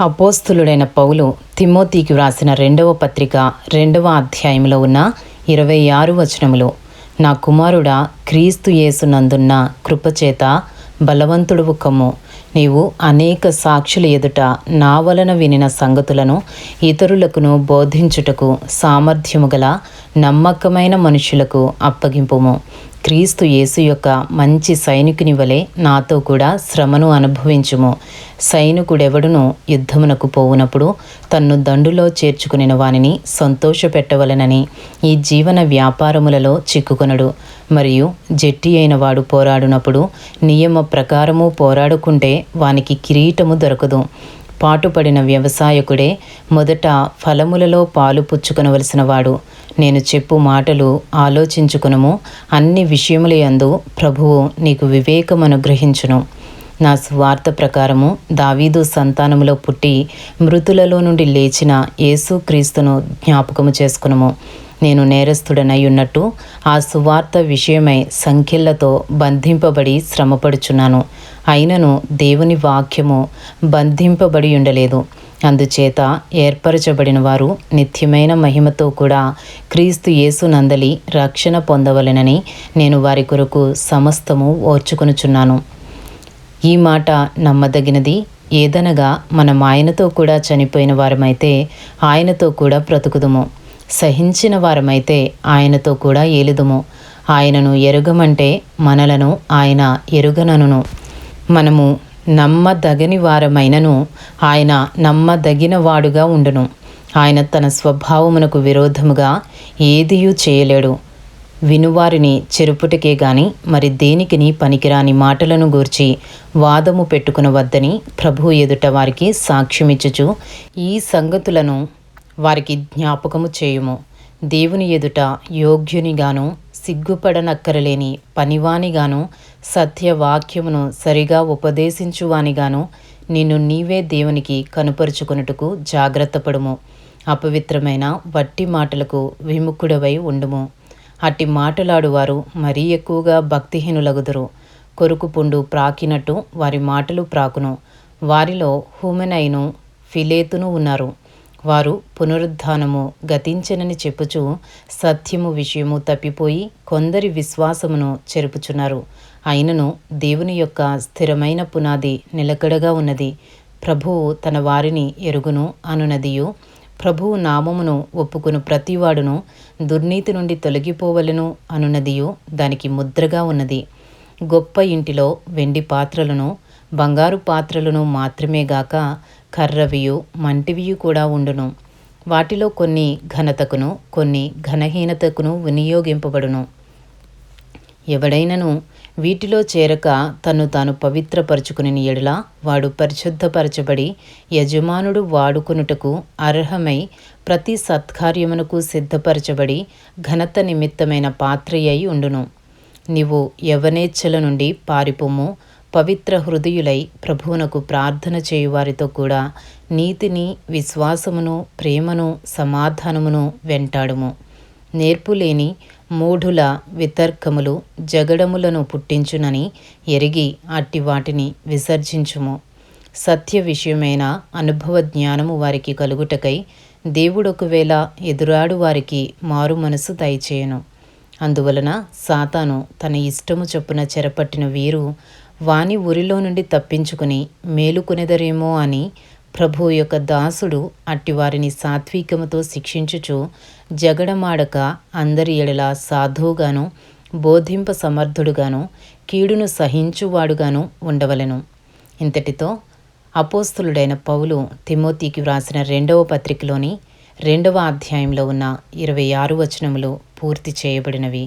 అపోస్తులుడైన పౌలు తిమోతికి వ్రాసిన 2వ పత్రిక 2వ అధ్యాయంలో ఉన్న 26 వచనములు. నా కుమారుడా, క్రీస్తు యేసునందున్న కృపచేత బలవంతుడువు కమ్ము. నీవు అనేక సాక్షుల ఎదుట నా వలన వినిన సంగతులను ఇతరులకును బోధించుటకు సామర్థ్యము గల నమ్మకమైన మనుషులకు అప్పగింపుము. క్రీస్తు యేసు యొక్క మంచి సైనికుని వలె నాతో కూడా శ్రమను అనుభవించుము. సైనికుడెవడును యుద్ధమునకు పోవునప్పుడు తన్ను దండులో చేర్చుకునిన వానిని సంతోషపెట్టవలెనని ఈ జీవన వ్యాపారములలో చిక్కుకొనడు. మరియు జట్టి అయిన వాడు పోరాడునప్పుడు నియమ ప్రకారము పోరాడుకుంటే వానికి కిరీటము దొరకదు. పాటుపడిన వ్యవసాయకుడే మొదట ఫలములలో పాలు పుచ్చుకొనవలసిన వాడు. నేను చెప్పు మాటలు ఆలోచించుకునుము. అన్ని విషయముల యందు ప్రభువు నీకు వివేకమనుగ్రహించును. నా సువార్త ప్రకారము దావీదు సంతానములో పుట్టి మృతులలో నుండి లేచిన యేసు క్రీస్తును జ్ఞాపకము చేసుకునుము. నేను నేరస్తుడనై ఉన్నట్టు ఆ సువార్త విషయమై సంఖ్యలతో బంధింపబడి శ్రమపడుచున్నాను. అయినను దేవుని వాక్యము బంధింపబడి ఉండలేదు. అందుచేత ఏర్పరచబడిన వారు నిత్యమైన మహిమతో కూడా క్రీస్తు యేసు నందలి రక్షణ పొందవలెనని నేను వారి కొరకు సమస్తము ఓర్చుకొనుచున్నాను. ఈ మాట నమ్మదగినది. ఏదనగా మనం ఆయనతో కూడా చనిపోయిన వారమైతే ఆయనతో కూడా బ్రతుకుదుము. సహించిన వారమైతే ఆయనతో కూడా ఏలుదుము. ఆయనను ఎరుగమంటే మనలను ఆయన ఎరుగనను. మనము నమ్మదగని వారమైనను ఆయన నమ్మదగిన వాడుగా ఉండును. ఆయన తన స్వభావమునకు విరోధముగా ఏదియూ చేయలేడు. వినువారిని చెరుపుటకే గాని మరి దేనికిని పనికిరాని మాటలను గూర్చి వాదము పెట్టుకునవద్దని ప్రభువు ఎదుట వారికి సాక్ష్యమిచ్చుచు ఈ సంగతులను వారికి జ్ఞాపకము చేయుము. దేవుని ఎదుట యోగ్యునిగాను సిగ్గుపడనక్కరలేని పనివానిగాను సత్యవాక్యమును సరిగా ఉపదేశించువానిగాను నిన్ను నీవే దేవునికి కనుపరుచుకొనుటకు జాగ్రత్తపడుము. అపవిత్రమైన వట్టి మాటలకు విముఖుడవై ఉండుము. అట్టి మాటలాడువారు మరీ ఎక్కువగా భక్తిహీనులగుదురు. కొరుకు పుండు ప్రాకినట్టు వారి మాటలు ప్రాకును. వారిలో హుమెనైను ఫిలేతును ఉన్నారు. వారు పునరుద్ధానము గతించెనని చెప్పుచు సత్యము విషయము తప్పిపోయి కొందరి విశ్వాసమును చెరుపుచున్నారు. అయినను దేవుని యొక్క స్థిరమైన పునాది నిలకడగా ఉన్నది. ప్రభువు తన వారిని ఎరుగును అనునదియు, ప్రభువు నామమును ఒప్పుకును ప్రతివాడును దుర్నీతి నుండి తొలగిపోవలెను అనునదియు దానికి ముద్రగా ఉన్నది. గొప్ప ఇంటిలో వెండి పాత్రలను బంగారు పాత్రలను మాత్రమే గాక కర్రవియు మంటివియు కూడా ఉండును. వాటిలో కొన్ని ఘనతకును కొన్ని ఘనహీనతకును వినియోగింపబడును. ఎవడైనను వీటిలో చేరక తన్ను తాను పవిత్రపరచుకుని ఎడల వాడు పరిశుద్ధపరచబడి యజమానుడు వాడుకొనుటకు అర్హమై ప్రతి సత్కార్యమునకు సిద్ధపరచబడి ఘనత నిమిత్తమైన పాత్రయ్యి ఉండును. నీవు యవనేచ్ఛల నుండి పారిపోము. పవిత్ర హృదయులై ప్రభువునకు ప్రార్థన చేయువారితో కూడా నీతిని, విశ్వాసమును, ప్రేమను, సమాధానమును వెంటాడుము. నేర్పులేని మూఢుల వితర్కములు జగడములను పుట్టించునని ఎరిగి అట్టి వాటిని విసర్జించుము. సత్య విషయమైన అనుభవ జ్ఞానము వారికి కలుగుటకై దేవుడొకవేళ ఎదురాడు వారికి మారు మనసు దయచేయను. అందువలన సాతాను తన ఇష్టము చొప్పున చెరపట్టిన వీరు వాని ఊరిలో నుండి తప్పించుకుని మేలుకొనెదరేమో అని ప్రభువు యొక్క దాసుడు అట్టివారిని సాత్వికముతో శిక్షించుచు జగడమాడక అందరి ఎడల సాధువుగాను బోధింప సమర్థుడుగాను కీడును సహించువాడుగాను ఉండవలెను. ఇంతటితో అపోస్తులుడైన పౌలు తిమోతికి వ్రాసిన 2వ పత్రికలోని 2వ అధ్యాయంలో ఉన్న 26 వచనములు పూర్తి చేయబడినవి.